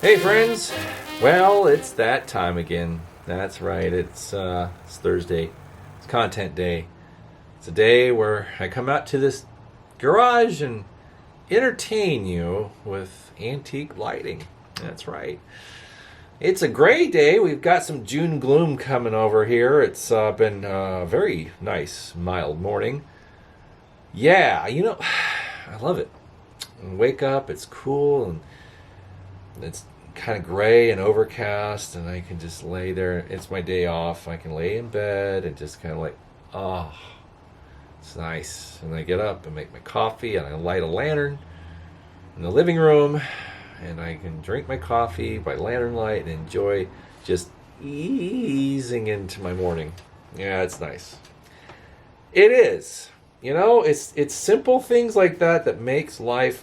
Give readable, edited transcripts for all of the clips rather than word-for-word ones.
Hey friends, well it's that time again. That's right, it's Thursday. It's content day. It's a day where I come out to this garage and entertain you with antique lighting. That's right. It's a gray day. We've got some June gloom coming over here. It's been a very nice, mild morning. Yeah, I love it. And wake up, it's cool, and it's kind of gray and overcast, and I can just lay there. It's my day off. I can lay in bed and just kind of like, oh, it's nice. And I get up and make my coffee, and I light a lantern in the living room, and I can drink my coffee by lantern light and enjoy just easing into my morning. Yeah, it's nice. It is. It's simple things like that that makes life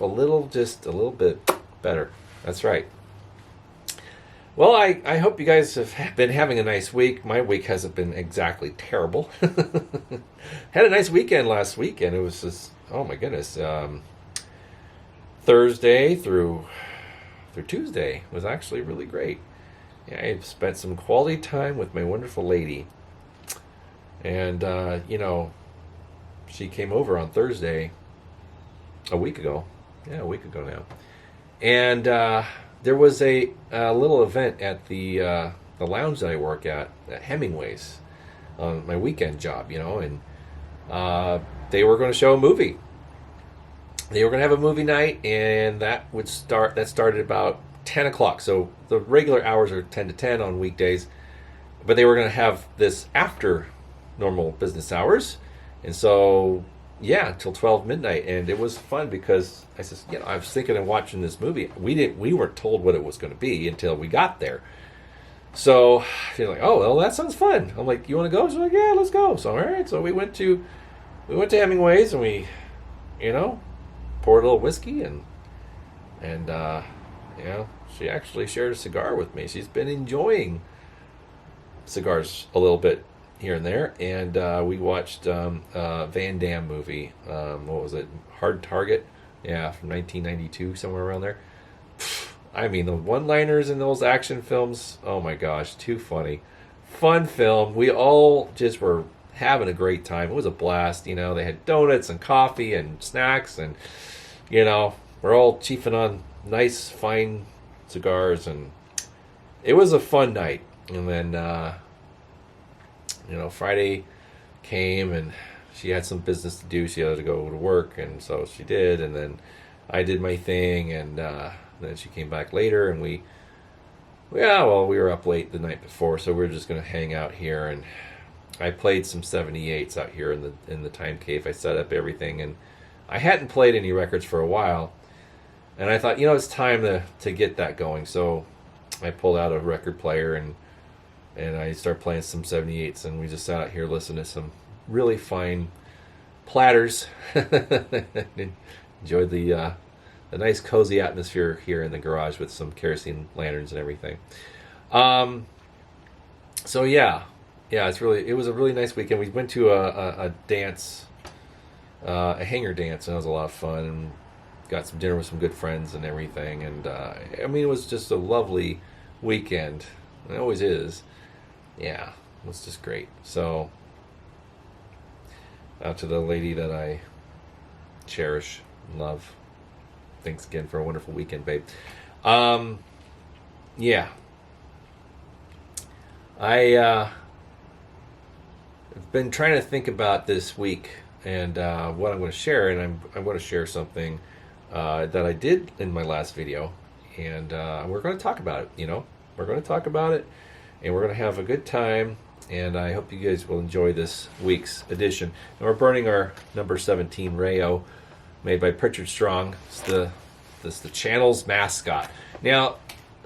just a little bit better. That's right. Well, I hope you guys have been having a nice week. My week hasn't been exactly terrible. Had a nice weekend last weekend. It was just, oh my goodness. Thursday through Tuesday was actually really great. Yeah, I spent some quality time with my wonderful lady. And, she came over on Thursday a week ago. Yeah, a week ago now. And there was a little event at the lounge that I work at Hemingway's on my weekend job, and they were going to show a movie. They were going to have a movie night, and that started about 10 o'clock. So the regular hours are 10 to 10 on weekdays, but they were going to have this after normal business hours. And so, yeah, till 12 midnight, and it was fun because I said, I was thinking of watching this movie. We weren't told what it was going to be until we got there. So you're like, oh well, that sounds fun. I'm like, you want to go? She's like, yeah, let's go. So all right, so we went to Hemingway's, and we, poured a little whiskey, and she actually shared a cigar with me. She's been enjoying cigars a little bit here and there, and we watched Van Damme movie. What was it? Hard Target? Yeah, from 1992, somewhere around there. I mean, the one-liners in those action films, oh my gosh, too funny. Fun film. We all just were having a great time. It was a blast. They had donuts and coffee and snacks, and we're all chiefing on nice, fine cigars, and it was a fun night. And then Friday came, and she had some business to do. She had to go to work, and so she did. And then I did my thing, and then she came back later, and we were up late the night before, so we were just going to hang out here. And I played some 78s out here in the time cave. I set up everything, and I hadn't played any records for a while, and I thought, it's time to get that going. So I pulled out a record player, and I started playing some 78s, and we just sat out here listening to some really fine platters. Enjoyed the nice cozy atmosphere here in the garage with some kerosene lanterns and everything. So yeah, it was a really nice weekend. We went to a dance, a hanger dance, and it was a lot of fun, and got some dinner with some good friends and everything. And it was just a lovely weekend. It always is. Yeah, it was just great. So, out to the lady that I cherish and love. Thanks again for a wonderful weekend, babe. Yeah. I've been trying to think about this week and what I'm going to share, and I'm going to share something that I did in my last video, and we're going to talk about it. We're going to talk about it, and we're going to have a good time, and I hope you guys will enjoy this week's edition. And we're burning our number 17 Rayo, made by Pritchard Strong. It's the channel's mascot. Now,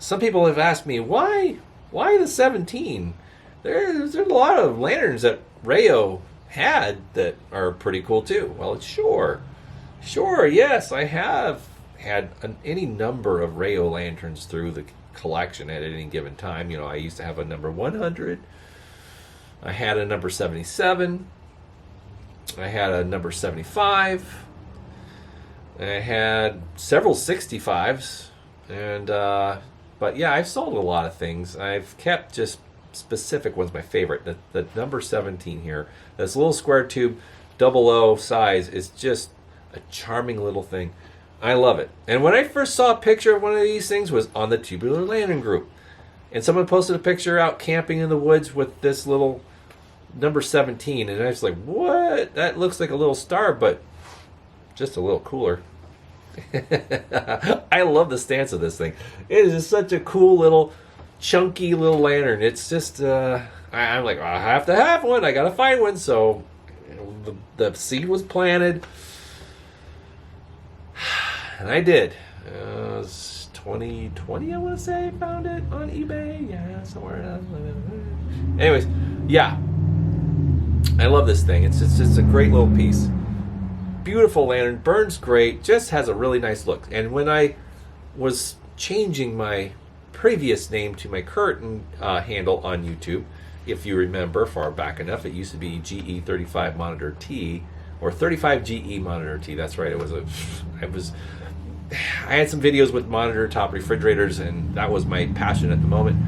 some people have asked me, why the 17? There's a lot of lanterns that Rayo had that are pretty cool too. Well, sure, yes, I have had any number of Rayo lanterns through the collection at any given time. I used to have a number 100. I had a number 77. I had a number 75. I had several 65s, and But yeah, I've sold a lot of things. I've kept just specific ones. My favorite, the number 17 here, this little square tube, 00 size, is just a charming little thing. I love it. And when I first saw a picture of one of these things was on the Tubular Lantern group, and someone posted a picture out camping in the woods with this little number 17, and I was like, what? That looks like a little star, but just a little cooler. I love the stance of this thing. It is just such a cool little chunky little lantern. It's just I'm like, I have to have one. I gotta find one. So the seed was planted, and I did. It was 2020, I want to say. I found it on eBay. Yeah, somewhere. Anyways, yeah, I love this thing. It's just a great little piece. Beautiful lantern, burns great, just has a really nice look. And when I was changing my previous name to my current handle on YouTube, if you remember far back enough, it used to be GE35 Monitor T, or 35GE Monitor T. That's right. I had some videos with monitor top refrigerators, and that was my passion at the moment.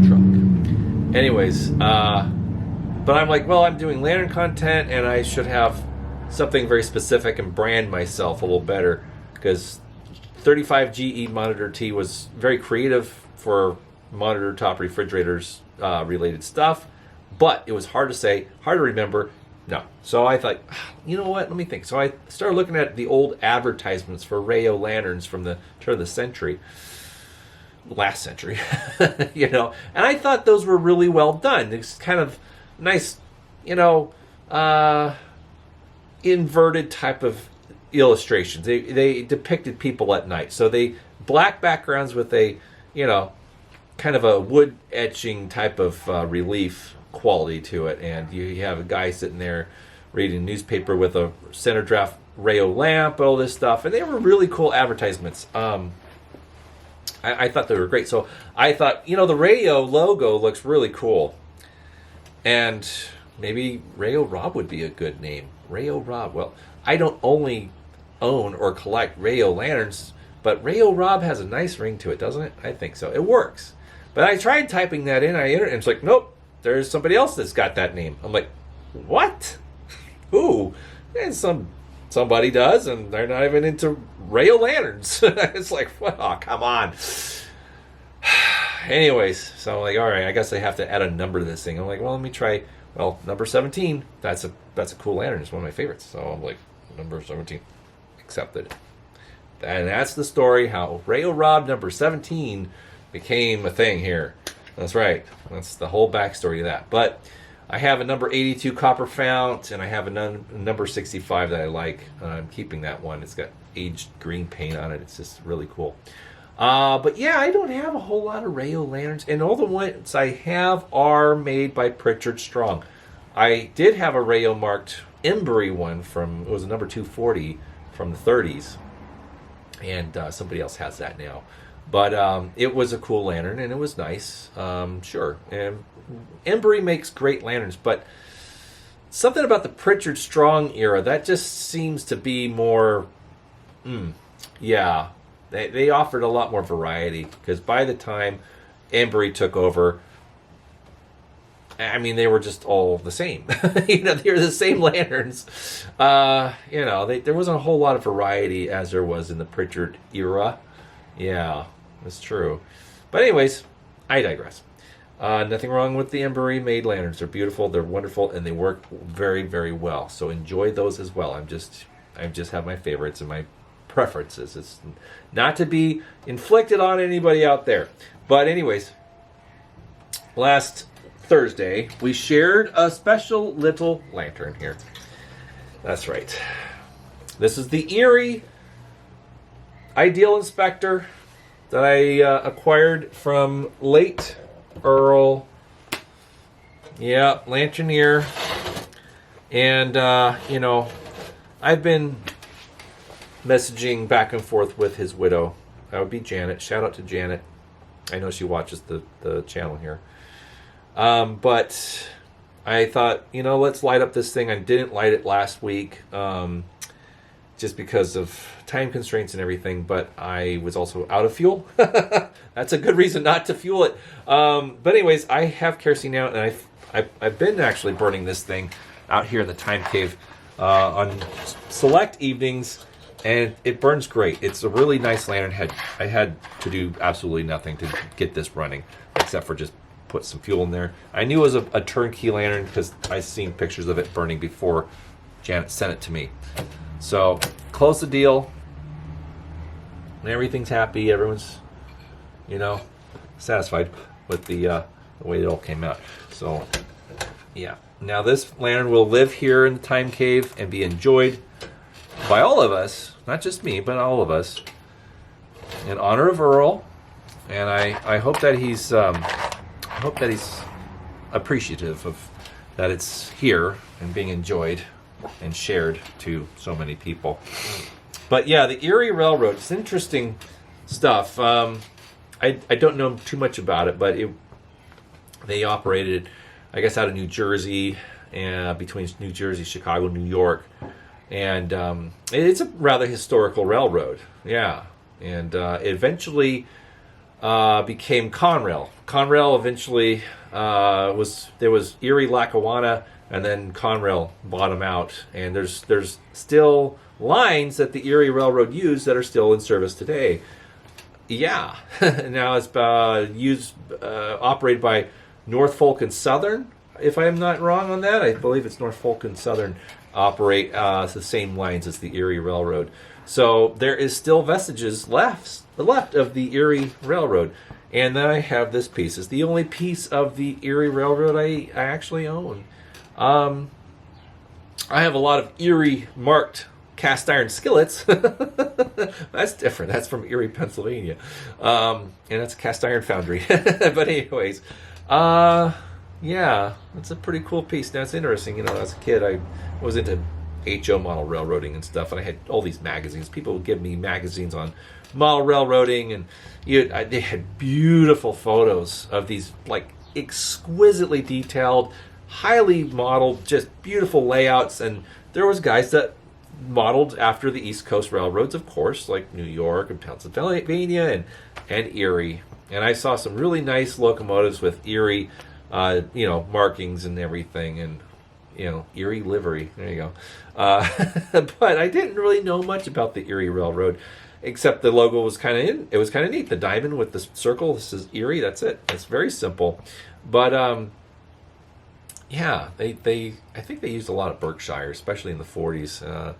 Truck. Anyways, but I'm like, well, I'm doing lantern content, and I should have something very specific and brand myself a little better, because 35GE Monitor T was very creative for monitor top refrigerators related stuff, but it was hard to say, hard to remember. No. So I thought, you know what, let me think. So I started looking at the old advertisements for Rayo lanterns from the turn of the last century, and I thought those were really well done. It's kind of nice, inverted type of illustrations. They depicted people at night. So they black backgrounds with a, kind of a wood etching type of relief quality to it. And you have a guy sitting there reading a newspaper with a center draft Rayo lamp, all this stuff. And they were really cool advertisements. I thought they were great. So I thought, the Rayo logo looks really cool. And maybe Rayo Rob would be a good name. Rayo Rob. Well, I don't only own or collect Rayo lanterns, but Rayo Rob has a nice ring to it, doesn't it? I think so. It works. But I tried typing that in. And it's like, nope, there's somebody else that's got that name. I'm like, what? Who? And somebody does, and they're not even into Rayo lanterns. It's like, well, come on. Anyways, so I'm like, all right, I guess I have to add a number to this thing. I'm like, well, let me try. Well, number 17. That's a cool lantern. It's one of my favorites. So I'm like, number 17, accepted. And that's the story how Rayo Rob number 17 became a thing here. That's right. That's the whole backstory to that. But I have a number 82 copper fount, and I have a number 65 that I like. I'm keeping that one. It's got aged green paint on it. It's just really cool. But yeah, I don't have a whole lot of Rayo lanterns, and all the ones I have are made by Pritchard Strong. I did have a Rayo marked Embry one it was a number 240 from the 30s, and somebody else has that now. But it was a cool lantern, and it was nice. Sure. And Embry makes great lanterns, but something about the Pritchard Strong era, that just seems to be more, yeah. They offered a lot more variety, because by the time Embry took over, I mean, they were just all the same. They were the same lanterns. There wasn't a whole lot of variety as there was in the Pritchard era. Yeah, that's true. But anyways, I digress. Nothing wrong with the Embry made lanterns. They're beautiful, they're wonderful, and they work very, very well. So enjoy those as well. I just have my favorites and my preferences. It's not to be inflicted on anybody out there. But anyways, last Thursday, we shared a special little lantern here. That's right. This is the Erie Ideal Inspector that I acquired from late Earl. Yeah, Lanternier. And, I've been messaging back and forth with his widow. That would be Janet. Shout out to Janet. I know she watches the channel here. But I thought, let's light up this thing. I didn't light it last week, just because of time constraints and everything, but I was also out of fuel. That's a good reason not to fuel it. But anyways, I have kerosene now, and I've been actually burning this thing out here in the time cave on select evenings, and it burns great. It's a really nice lantern. I had to do absolutely nothing to get this running, except for just put some fuel in there. I knew it was a turnkey lantern because I've seen pictures of it burning before Janet sent it to me. So, close the deal. Everything's happy. Everyone's, satisfied with the way it all came out. So, yeah. Now this lantern will live here in the time cave and be enjoyed by all of us, not just me, but all of us, in honor of Earl. And I hope that he's appreciative of that it's here and being enjoyed and shared to so many people. But yeah, the Erie Railroad, it's interesting stuff. I don't know too much about it, but they operated, I guess, out of New Jersey, and between New Jersey, Chicago, New York. And it's a rather historical railroad. Yeah. And it eventually became Conrail. Conrail eventually there was Erie, Lackawanna, and then Conrail bought them out. And there's still lines that the Erie Railroad used that are still in service today. Yeah. Now it's operated by Norfolk and Southern, if I am not wrong on that. I believe it's Norfolk and Southern operate the same lines as the Erie Railroad. So there is still vestiges left of the Erie Railroad. And then I have this piece. It's the only piece of the Erie Railroad I actually own. I have a lot of Erie marked cast iron skillets. That's different. That's from Erie, Pennsylvania. And that's a cast iron foundry. But anyways, yeah, it's a pretty cool piece. Now it's interesting, as a kid I was into HO model railroading and stuff, and I had all these magazines. People would give me magazines on model railroading, and they had beautiful photos of these like exquisitely detailed, highly modeled, just beautiful layouts. And there was guys that modeled after the East Coast railroads, of course, like New York and Pennsylvania and Erie. And I saw some really nice locomotives with Erie, markings and everything, and Erie livery. There you go. But I didn't really know much about the Erie Railroad, except the logo was kind of neat. The diamond with the circle. This is Erie. That's it. It's very simple. But yeah, I think they used a lot of Berkshire, especially in the 40s.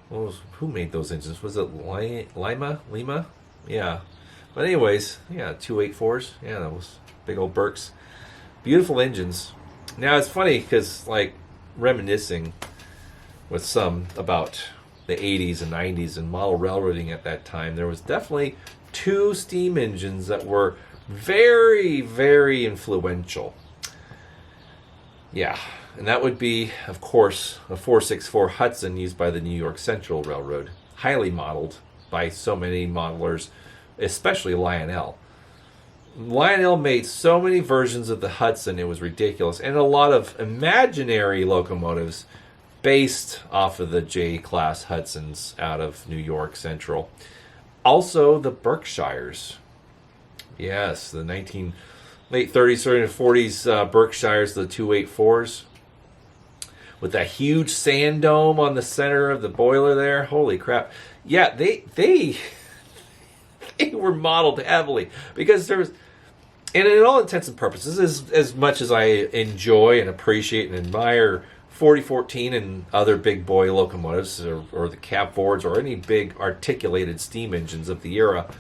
Who made those engines? Was it Lima? Yeah. But anyways, yeah, 284s. Yeah, those big old Berks. Beautiful engines. Now it's funny because, like, reminiscing with some about the 80s and 90s and model railroading at that time, there was definitely two steam engines that were very, very influential. Yeah, and that would be, of course, a 464 Hudson used by the New York Central Railroad, highly modeled by so many modelers, especially Lionel. Lionel made so many versions of the Hudson, it was ridiculous, and a lot of imaginary locomotives based off of the J-class Hudsons out of New York Central. Also, the Berkshires. Yes, the late 30s, early 40s Berkshires, the 284s, with that huge sand dome on the center of the boiler there. Holy crap! Yeah, they were modeled heavily because there was. And in all intents and purposes, as much as I enjoy and appreciate and admire 4014 and other big boy locomotives or the cab Fords or any big articulated steam engines of the era,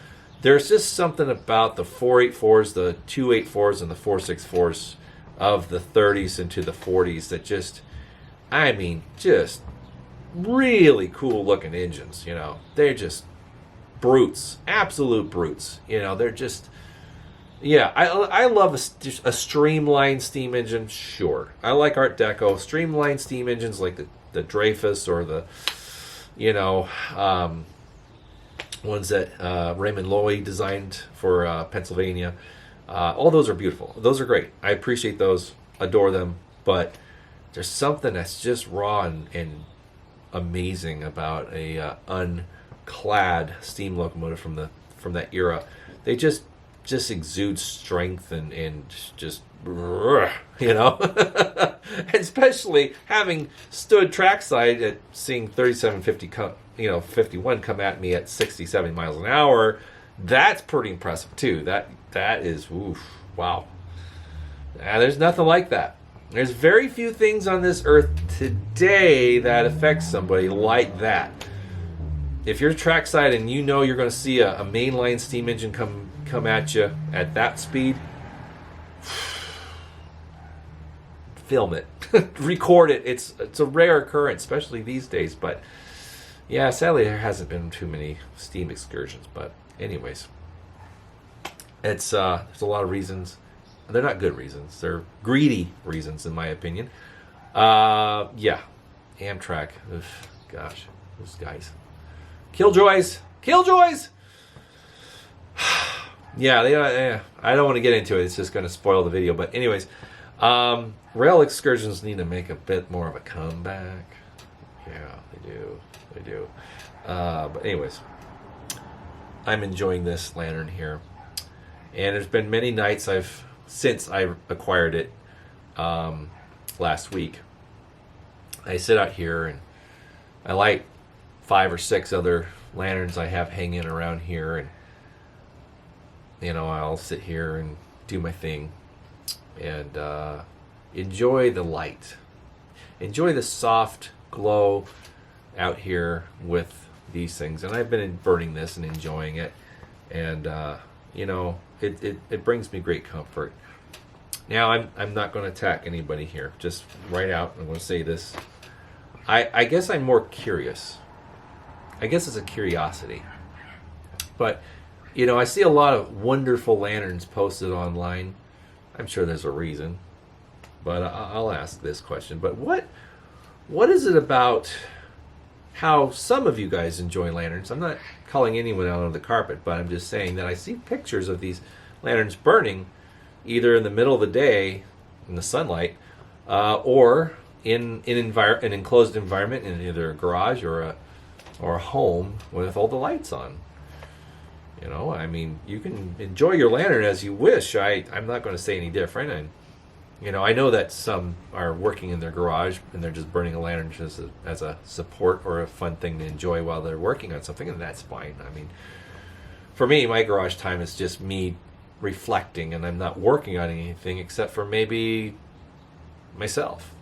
there's just something about the 484s, the 284s, and the 464s of the 30s into the 40s that just really cool looking engines. They're just brutes, absolute brutes. They're just. Yeah, I love a streamlined steam engine, sure. I like Art Deco. Streamlined steam engines like the Dreyfus or the, ones that Raymond Loewy designed for Pennsylvania. All those are beautiful. Those are great. I appreciate those, adore them. But there's something that's just raw and amazing about a clad steam locomotive from that era. They just exude strength and just especially having stood trackside at seeing 3750 51 come at me at 60, 70 miles an hour. That's pretty impressive too. That is, oof, wow. And there's nothing like that. There's very few things on this earth today that affect somebody like that. If you're trackside and you know you're going to see a mainline steam engine come at you at that speed, film it, record it. It's a rare occurrence, especially these days. But yeah, sadly there hasn't been too many steam excursions. But anyways, it's there's a lot of reasons. They're not good reasons. They're greedy reasons, in my opinion. Yeah, Amtrak. Ugh, gosh, those guys. Killjoys. Yeah, I don't want to get into it. It's just going to spoil the video. But anyways, rail excursions need to make a bit more of a comeback. Yeah, they do. But anyways, I'm enjoying this lantern here. And there's been many nights since I acquired it last week. I sit out here and I light 5 or 6 other lanterns I have hanging around here, and I'll sit here and do my thing and enjoy the light, enjoy the soft glow out here with these things. And I've been burning this and enjoying it, and it brings me great comfort. Now I'm not going to attack anybody here, just right out. I'm going to say this. I guess I'm more curious. I guess it's a curiosity. But, I see a lot of wonderful lanterns posted online. I'm sure there's a reason. But I'll ask this question. But what is it about how some of you guys enjoy lanterns? I'm not calling anyone out on the carpet, but I'm just saying that I see pictures of these lanterns burning either in the middle of the day in the sunlight or in an enclosed environment in either a garage or a home with all the lights on. You can enjoy your lantern as you wish. I'm not going to say any different. And I know that some are working in their garage and they're just burning a lantern just as a support or a fun thing to enjoy while they're working on something, and that's fine. For me, my garage time is just me reflecting, and I'm not working on anything except for maybe myself.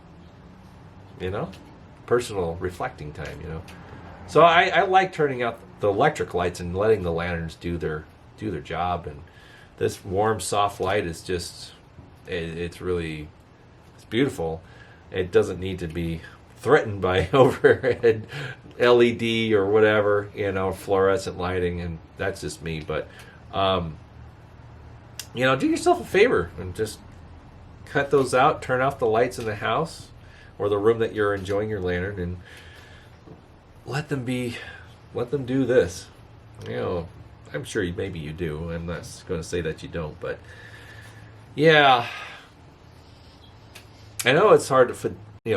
Personal reflecting time. So I like turning out the electric lights and letting the lanterns do their job. And this warm, soft light is just it's beautiful. It doesn't need to be threatened by overhead LED or whatever, fluorescent lighting, and that's just me. But do yourself a favor and just cut those out. Turn off the lights in the house or the room that you're enjoying your lantern, and let them do this. I'm sure maybe you do. I'm not going to say that you don't, but yeah, I know it's hard to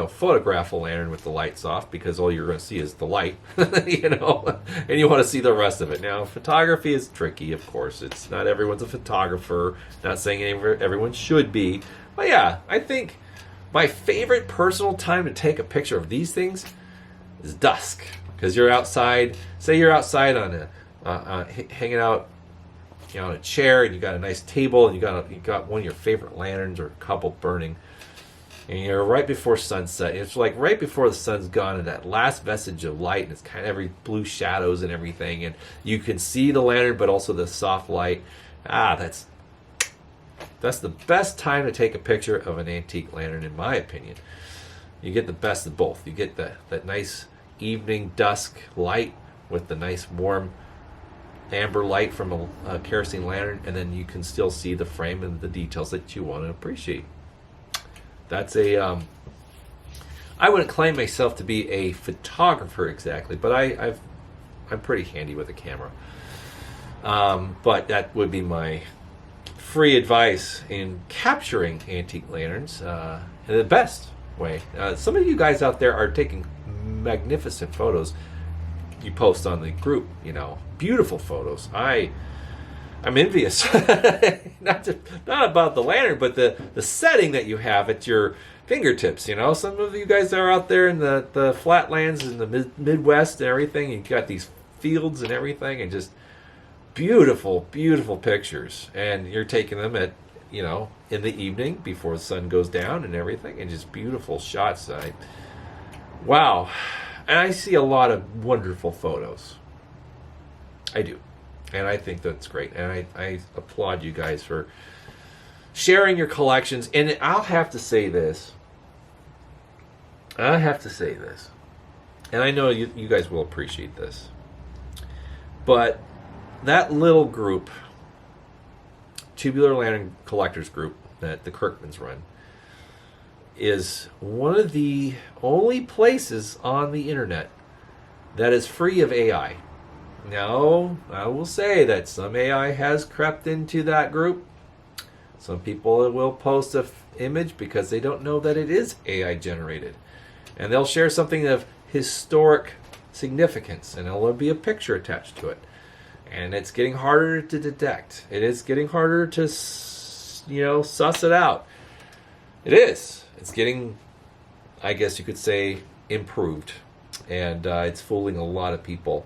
photograph a lantern with the lights off because all you're going to see is the light, and you want to see the rest of it. Now, photography is tricky, of course. It's not everyone's a photographer. Not saying everyone should be, but yeah, I think my favorite personal time to take a picture of these things is dusk, because you're outside. Say you're outside on hanging out, on a chair, and you got a nice table, and you got one of your favorite lanterns or a couple burning, and you're right before sunset. It's like right before the sun's gone, and that last vestige of light, and it's kind of every blue shadows and everything, and you can see the lantern, but also the soft light. That's the best time to take a picture of an antique lantern, in my opinion. You get the best of both. You get that nice evening dusk light with the nice warm amber light from a kerosene lantern, and then you can still see the frame and the details that you want to appreciate. That's I wouldn't claim myself to be a photographer exactly, but I'm pretty handy with a camera. But that would be my free advice in capturing antique lanterns in the best way. Some of you guys out there are taking magnificent photos. you post on the group. Beautiful photos. I'm envious. not about the lantern, but the setting that you have at your fingertips. Some of you guys are out there in the flatlands in the Midwest and everything. You got these fields and everything, and just beautiful, beautiful pictures. And you're taking them at in the evening before the sun goes down and everything, and just beautiful shots. Wow. And I see a lot of wonderful photos. I do. And I think that's great. And I applaud you guys for sharing your collections. And I'll have to say this. And I know you guys will appreciate this. But that little group, Tubular Lantern Collectors Group, that the Kirkmans run, is one of the only places on the internet that is free of AI. Now, I will say that some AI has crept into that group. Some people will post an image because they don't know that it is AI generated. And they'll share something of historic significance, and there'll be a picture attached to it. And it's getting harder to detect. It is getting harder to, suss it out. It is. It's getting, I guess you could say, improved. And it's fooling a lot of people.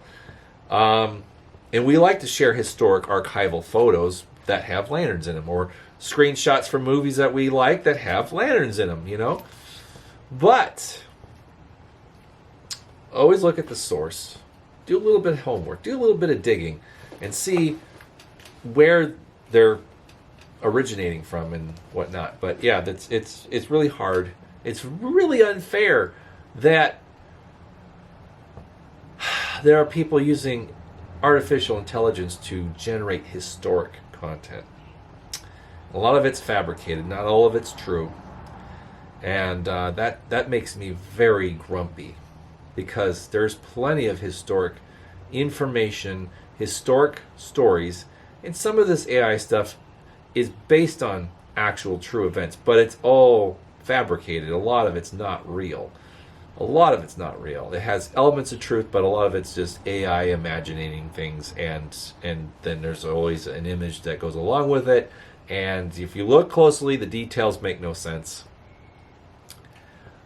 And we like to share historic archival photos that have lanterns in them, or screenshots from movies that we like that have lanterns in them, But always look at the source. Do a little bit of homework. Do a little bit of digging and see where they're originating from and whatnot. But yeah, it's really hard. It's really unfair that there are people using artificial intelligence to generate historic content. A lot of it's fabricated. Not all of it's true. And that makes me very grumpy, because there's plenty of historic information, historic stories, and some of this AI stuff is based on actual true events, but it's all fabricated. A lot of it's not real. It has elements of truth, but a lot of it's just AI imagining things, and then there's always an image that goes along with it, and if you look closely, the details make no sense.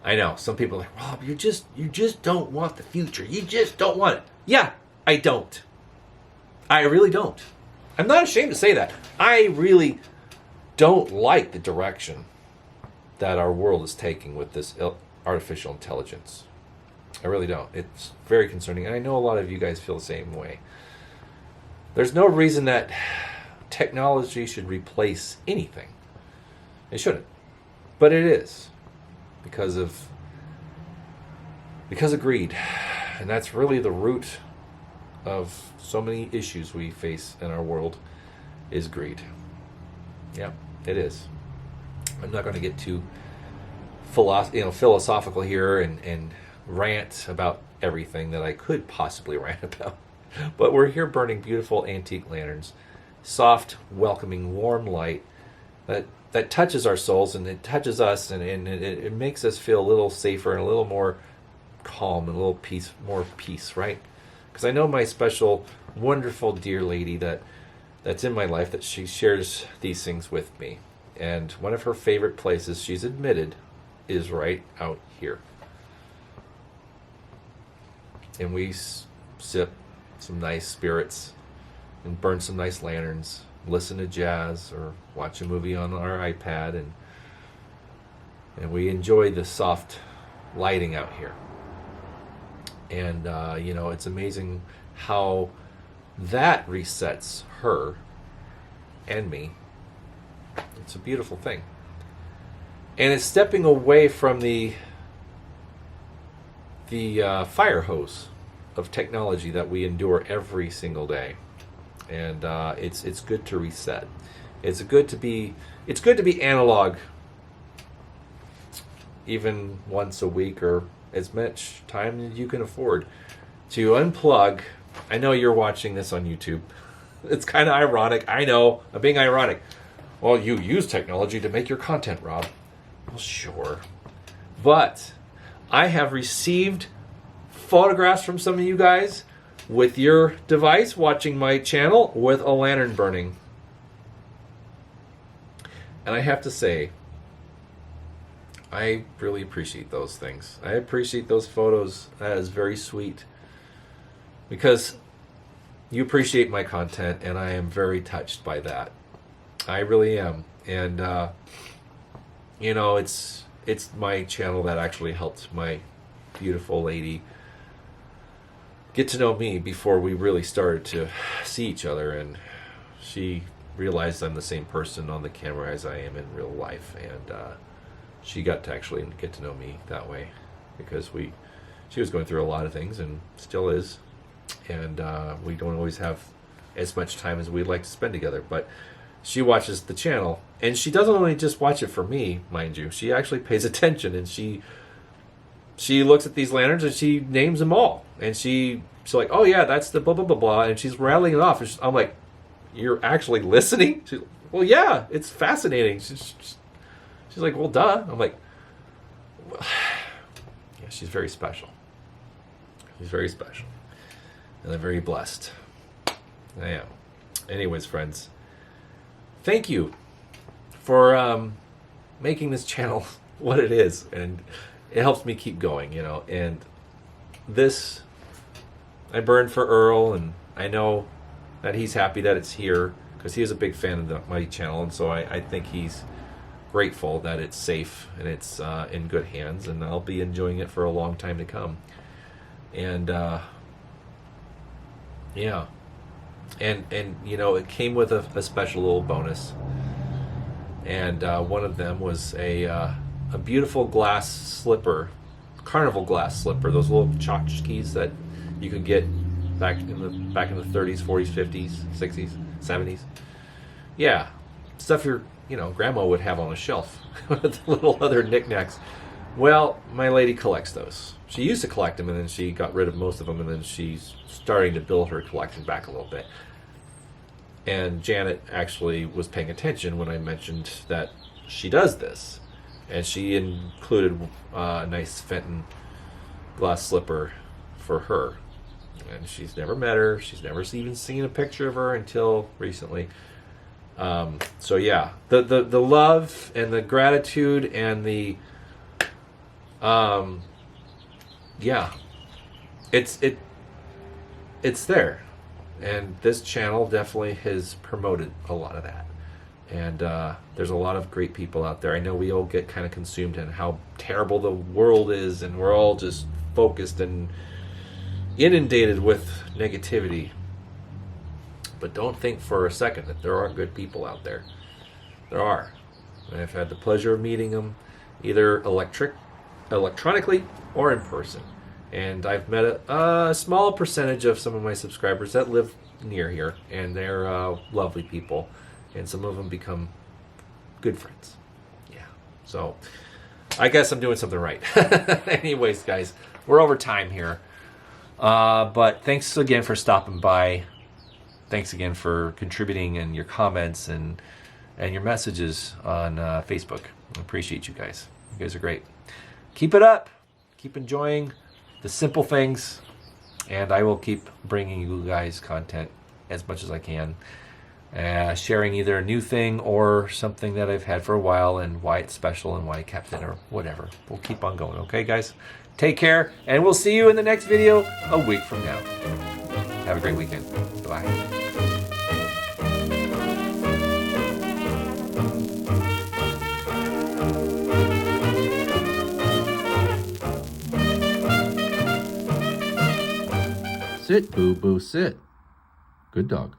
I know, some people are like, Rob, you just don't want the future. You just don't want it. Yeah, I don't. I really don't. I'm not ashamed to say that. I really don't like the direction that our world is taking with this artificial intelligence. I really don't. It's very concerning, and I know a lot of you guys feel the same way. There's no reason that technology should replace anything. It shouldn't. But it is. Because of greed. And that's really the root of so many issues we face in our world, is greed. Yeah, it is. I'm not going to get too philosophical here and rant about everything that I could possibly rant about. But we're here burning beautiful antique lanterns, soft, welcoming, warm light that touches our souls, and it touches us, and it makes us feel a little safer and a little more calm and a little more peace, right? Because I know my special, wonderful, dear lady that's in my life, that she shares these things with me. And one of her favorite places, she's admitted, is right out here. And we sip some nice spirits and burn some nice lanterns, listen to jazz or watch a movie on our iPad, and we enjoy the soft lighting out here. And it's amazing how that resets her and me. It's a beautiful thing. And it's stepping away from the fire hose of technology that we endure every single day. And it's good to reset. It's good to be analog, even once a week, or as much time as you can afford to unplug. I know you're watching this on YouTube. It's kind of ironic. I know, I'm being ironic. Well, you use technology to make your content, Rob. Well, sure. But I have received photographs from some of you guys with your device watching my channel with a lantern burning. And I have to say, I really appreciate those things. I appreciate those photos. That is very sweet. Because you appreciate my content, and I am very touched by that. I really am. And, you know, it's my channel that actually helped my beautiful lady get to know me before we really started to see each other. And she realized I'm the same person on the camera as I am in real life. And she got to actually get to know me that way because she was going through a lot of things and still is. And we don't always have as much time as we'd like to spend together. But she watches the channel, and she doesn't only just watch it for me, mind you. She actually pays attention, and she looks at these lanterns, and she names them all. And she's like, oh, yeah, that's the blah, blah, blah, blah. And she's rattling it off. And I'm like, you're actually listening? She's, well, yeah, it's fascinating. She's like, well, duh. I'm like, well, yeah, she's very special. She's very special. And I'm very blessed. I am. Anyways, friends, thank you for making this channel what it is. And it helps me keep going, you know. And this, I burned for Earl, and I know that he's happy that it's here because he is a big fan of my channel. And so I think he's grateful that it's safe and it's in good hands. And I'll be enjoying it for a long time to come. And yeah, and you know, it came with a special little bonus, and one of them was a beautiful glass slipper, carnival glass slipper. Those little tchotchkes that you could get back in the 30s, 40s, 50s, 60s, 70s. Yeah, stuff your grandma would have on a shelf with little other knickknacks. Well, my lady collects those. She used to collect them, and then she got rid of most of them, and then she's starting to build her collection back a little bit. And Janet actually was paying attention when I mentioned that she does this. And she included a nice Fenton glass slipper for her. And she's never met her. She's never even seen a picture of her until recently. So yeah, the love and the gratitude and the yeah, it's there, and this channel definitely has promoted a lot of that. And there's a lot of great people out there. I know we all get kind of consumed in how terrible the world is, and we're all just focused and inundated with negativity. But don't think for a second that there aren't good people out there. There are. And I've had the pleasure of meeting them either electronically or in person. And I've met a small percentage of some of my subscribers that live near here, and they're lovely people. And some of them become good friends. Yeah. So I guess I'm doing something right. Anyways, guys, we're over time here. But thanks again for stopping by. Thanks again for contributing and your comments and your messages on Facebook. I appreciate you guys. You guys are great. Keep it up. Keep enjoying the simple things. And I will keep bringing you guys content as much as I can. Sharing either a new thing or something that I've had for a while and why it's special and why I kept it or whatever. We'll keep on going. Okay, guys? Take care. And we'll see you in the next video a week from now. Have a great weekend. Bye. Sit, boo-boo, sit. Good dog.